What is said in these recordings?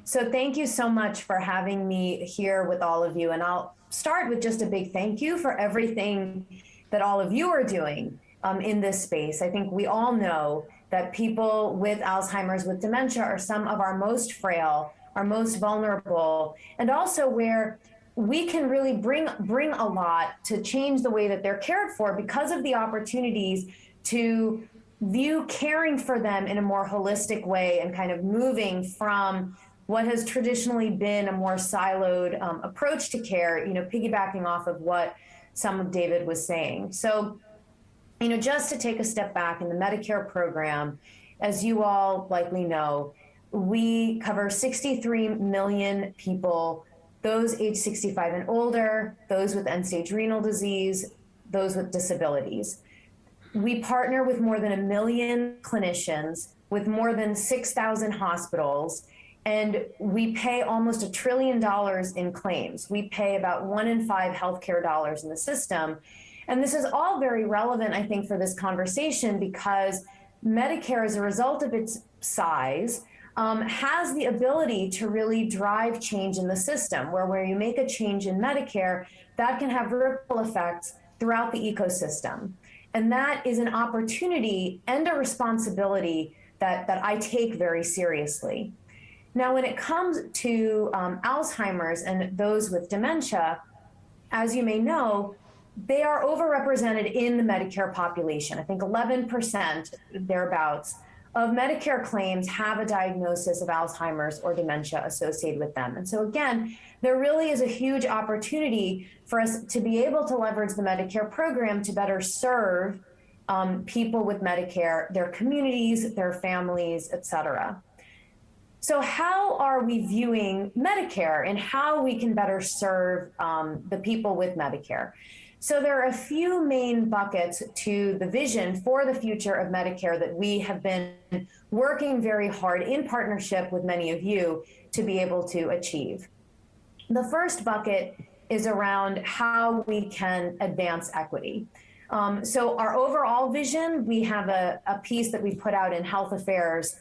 So thank you so much for having me here with all of you. And I'll start with just a big thank you for everything that all of you are doing in this space. I think we all know that people with Alzheimer's, with dementia, are some of our most frail, our most vulnerable, and also where we can really bring a lot to change the way that they're cared for because of the opportunities to view caring for them in a more holistic way and kind of moving from what has traditionally been a more siloed approach to care, piggybacking off of what some of David was saying. So, just to take a step back in the Medicare program, as you all likely know, we cover 63 million people, those age 65 and older, those with end-stage renal disease, those with disabilities. We partner with more than 1 million clinicians, with more than 6,000 hospitals, and we pay almost $1 trillion in claims. We pay about 1 in 5 healthcare dollars in the system. And this is all very relevant, I think, for this conversation because Medicare, as a result of its size, has the ability to really drive change in the system, where you make a change in Medicare, that can have ripple effects throughout the ecosystem. And that is an opportunity and a responsibility that I take very seriously. Now, when it comes to Alzheimer's and those with dementia, as you may know, they are overrepresented in the Medicare population. I think 11%, thereabouts, of Medicare claims have a diagnosis of Alzheimer's or dementia associated with them. And so again, there really is a huge opportunity for us to be able to leverage the Medicare program to better serve people with Medicare, their communities, their families, et cetera. So how are we viewing Medicare and how we can better serve the people with Medicare? So there are a few main buckets to the vision for the future of Medicare that we have been working very hard in partnership with many of you to be able to achieve. The first bucket is around how we can advance equity. So our overall vision, we have a piece that we put out in Health Affairs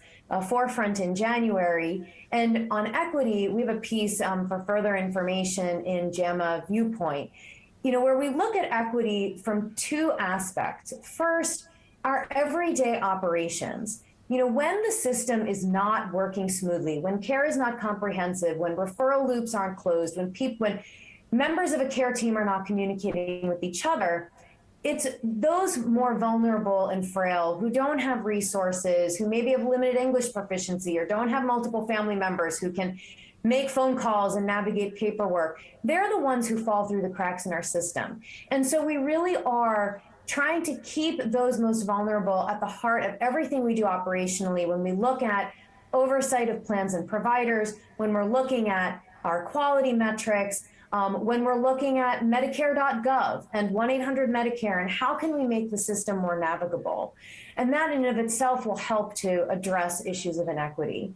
Forefront in January. And on equity, we have a piece for further information in JAMA Viewpoint, where we look at equity from two aspects. First, our everyday operations. When the system is not working smoothly, when care is not comprehensive, when referral loops aren't closed, when members of a care team are not communicating with each other, it's those more vulnerable and frail who don't have resources, who maybe have limited English proficiency or don't have multiple family members who can make phone calls and navigate paperwork. They're the ones who fall through the cracks in our system. And so we really are trying to keep those most vulnerable at the heart of everything we do operationally when we look at oversight of plans and providers, when we're looking at our quality metrics, when we're looking at Medicare.gov and 1-800-Medicare, and how can we make the system more navigable? And that in and of itself will help to address issues of inequity.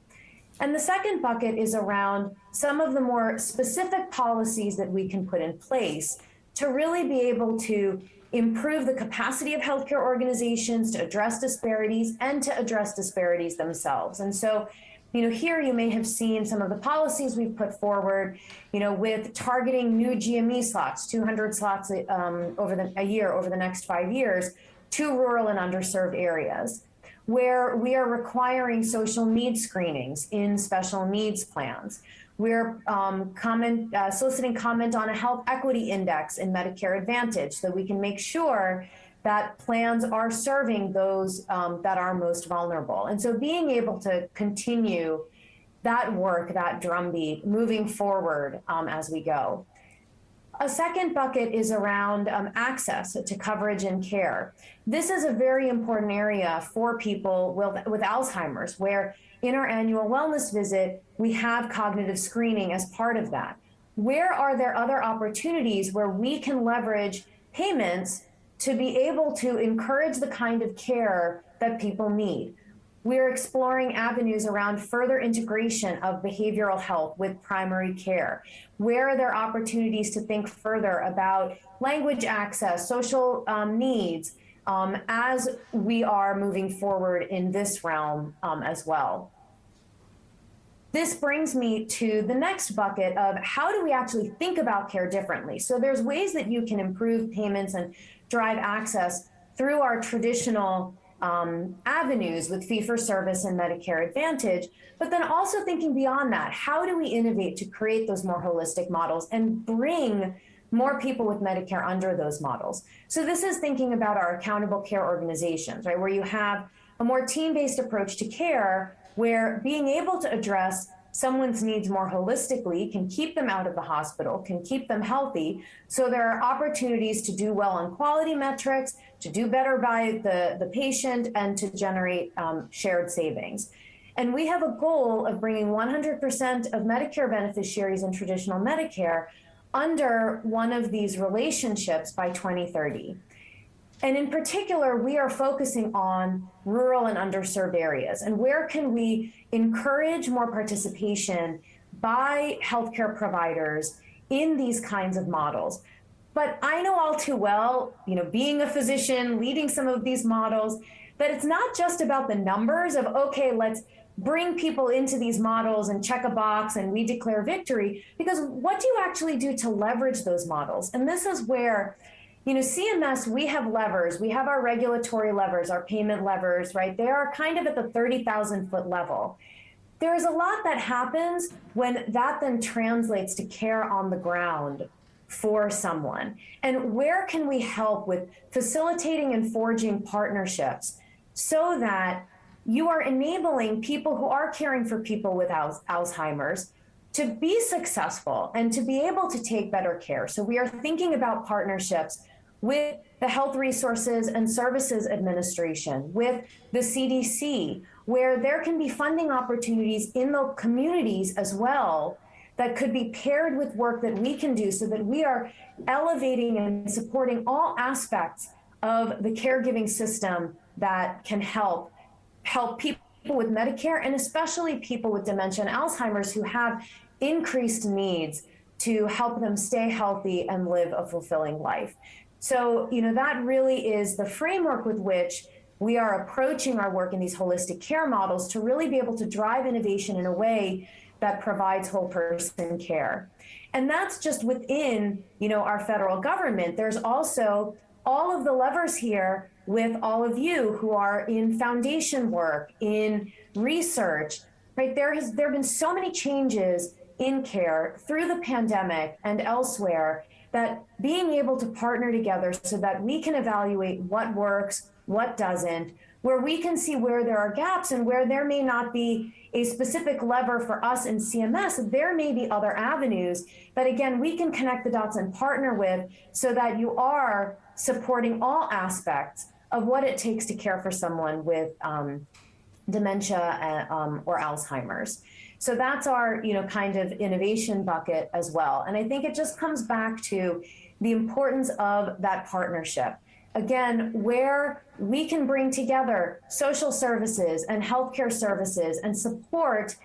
And the second bucket is around some of the more specific policies that we can put in place to really be able to improve the capacity of healthcare organizations to address disparities and to address disparities themselves. And so, here you may have seen some of the policies we've put forward, with targeting new GME slots, 200 slots a year over the next 5 years to rural and underserved areas, where we are requiring social needs screenings in special needs plans. We're soliciting comment on a health equity index in Medicare Advantage so that we can make sure that plans are serving those that are most vulnerable. And so being able to continue that work, that drumbeat, moving forward as we go. A second bucket is around access to coverage and care. This is a very important area for people with Alzheimer's, where in our annual wellness visit, we have cognitive screening as part of that. Where are there other opportunities where we can leverage payments to be able to encourage the kind of care that people need? We're exploring avenues around further integration of behavioral health with primary care. Where are there opportunities to think further about language access, social needs, as we are moving forward in this realm as well? this brings me to the next bucket of how do we actually think about care differently? So there's ways that you can improve payments and drive access through our traditional avenues with fee-for-service and Medicare Advantage, but then also thinking beyond that, how do we innovate to create those more holistic models and bring more people with Medicare under those models? So this is thinking about our accountable care organizations, right, where you have a more team-based approach to care, where being able to address someone's needs more holistically can keep them out of the hospital, can keep them healthy. So there are opportunities to do well on quality metrics, to do better by the patient, and to generate shared savings. And we have a goal of bringing 100% of Medicare beneficiaries in traditional Medicare under one of these relationships by 2030. And in particular, we are focusing on rural and underserved areas. And where can we encourage more participation by healthcare providers in these kinds of models? But I know all too well, being a physician, leading some of these models, that it's not just about the numbers of, okay, let's bring people into these models and check a box and we declare victory, because what do you actually do to leverage those models? And this is where CMS, we have levers. We have our regulatory levers, our payment levers, right? They are kind of at the 30,000-foot level. There is a lot that happens when that then translates to care on the ground for someone. And where can we help with facilitating and forging partnerships so that you are enabling people who are caring for people with Alzheimer's to be successful and to be able to take better care? So we are thinking about partnerships with the Health Resources and Services Administration, with the CDC, where there can be funding opportunities in the communities as well that could be paired with work that we can do so that we are elevating and supporting all aspects of the caregiving system that can help people with Medicare, and especially people with dementia and Alzheimer's who have increased needs to help them stay healthy and live a fulfilling life. So, that really is the framework with which we are approaching our work in these holistic care models to really be able to drive innovation in a way that provides whole person care. And that's just within, our federal government. There's also all of the levers here with all of you who are in foundation work, in research, right? There have been so many changes in care through the pandemic and elsewhere that being able to partner together so that we can evaluate what works, what doesn't, where we can see where there are gaps and where there may not be a specific lever for us in CMS, there may be other avenues that, again, we can connect the dots and partner with so that you are supporting all aspects of what it takes to care for someone with dementia or Alzheimer's. So that's our, kind of innovation bucket as well. And I think it just comes back to the importance of that partnership. Again, where we can bring together social services and healthcare services and support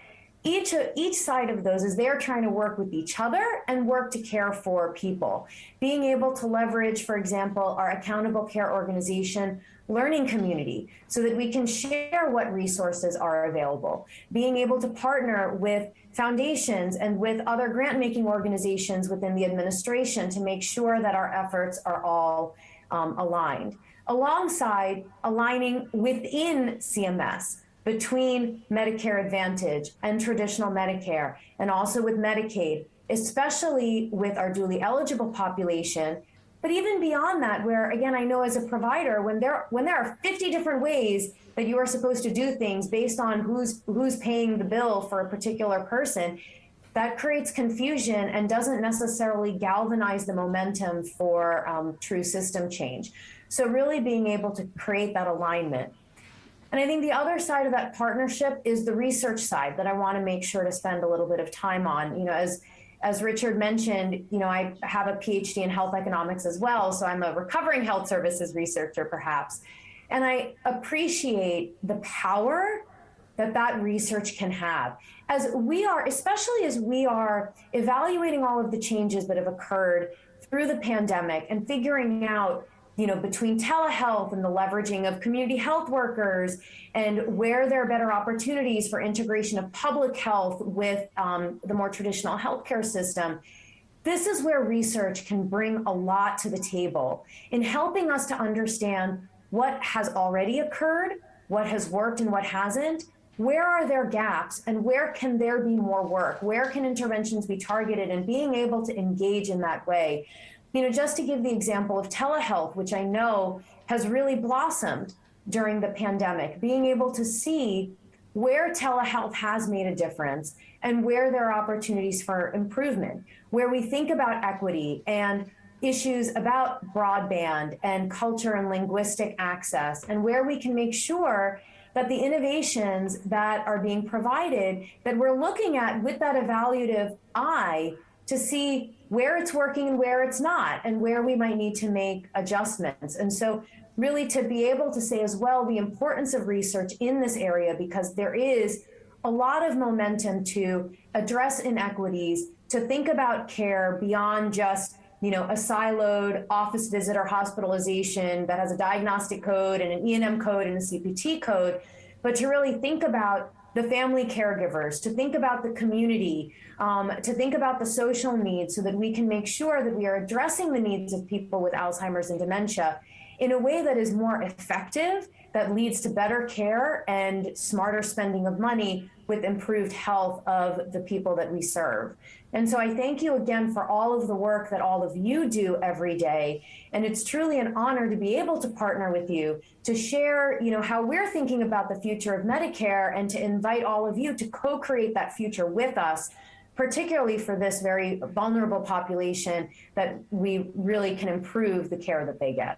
each side of those as they're trying to work with each other and work to care for people. Being able to leverage, for example, our accountable care organization learning community so that we can share what resources are available. Being able to partner with foundations and with other grant-making organizations within the administration to make sure that our efforts are all aligned. Alongside aligning within CMS between Medicare Advantage and traditional Medicare, and also with Medicaid, especially with our duly eligible population. But even beyond that, where, again, I know as a provider, when there are 50 different ways that you are supposed to do things based on who's paying the bill for a particular person, that creates confusion and doesn't necessarily galvanize the momentum for true system change. So really being able to create that alignment. And I think the other side of that partnership is the research side that I want to make sure to spend a little bit of time on. As Richard mentioned, I have a PhD in health economics as well, so I'm a recovering health services researcher perhaps. And I appreciate the power that research can have. Especially as we are evaluating all of the changes that have occurred through the pandemic and figuring out between telehealth and the leveraging of community health workers, and where there are better opportunities for integration of public health with the more traditional healthcare system. This is where research can bring a lot to the table in helping us to understand what has already occurred, what has worked and what hasn't, where are there gaps, and where can there be more work? Where can interventions be targeted, and being able to engage in that way? Just to give the example of telehealth, which I know has really blossomed during the pandemic, being able to see where telehealth has made a difference and where there are opportunities for improvement, where we think about equity and issues about broadband and culture and linguistic access, and where we can make sure that the innovations that are being provided, that we're looking at with that evaluative eye to see where it's working and where it's not, and where we might need to make adjustments. And so really to be able to say as well the importance of research in this area, because there is a lot of momentum to address inequities, to think about care beyond just a siloed office visit or hospitalization that has a diagnostic code and an E&M code and a CPT code, but to really think about the family caregivers, to think about the community, to think about the social needs, so that we can make sure that we are addressing the needs of people with Alzheimer's and dementia in a way that is more effective, that leads to better care and smarter spending of money with improved health of the people that we serve. And so I thank you again for all of the work that all of you do every day. And it's truly an honor to be able to partner with you, to share, how we're thinking about the future of Medicare, and to invite all of you to co-create that future with us, particularly for this very vulnerable population, that we really can improve the care that they get.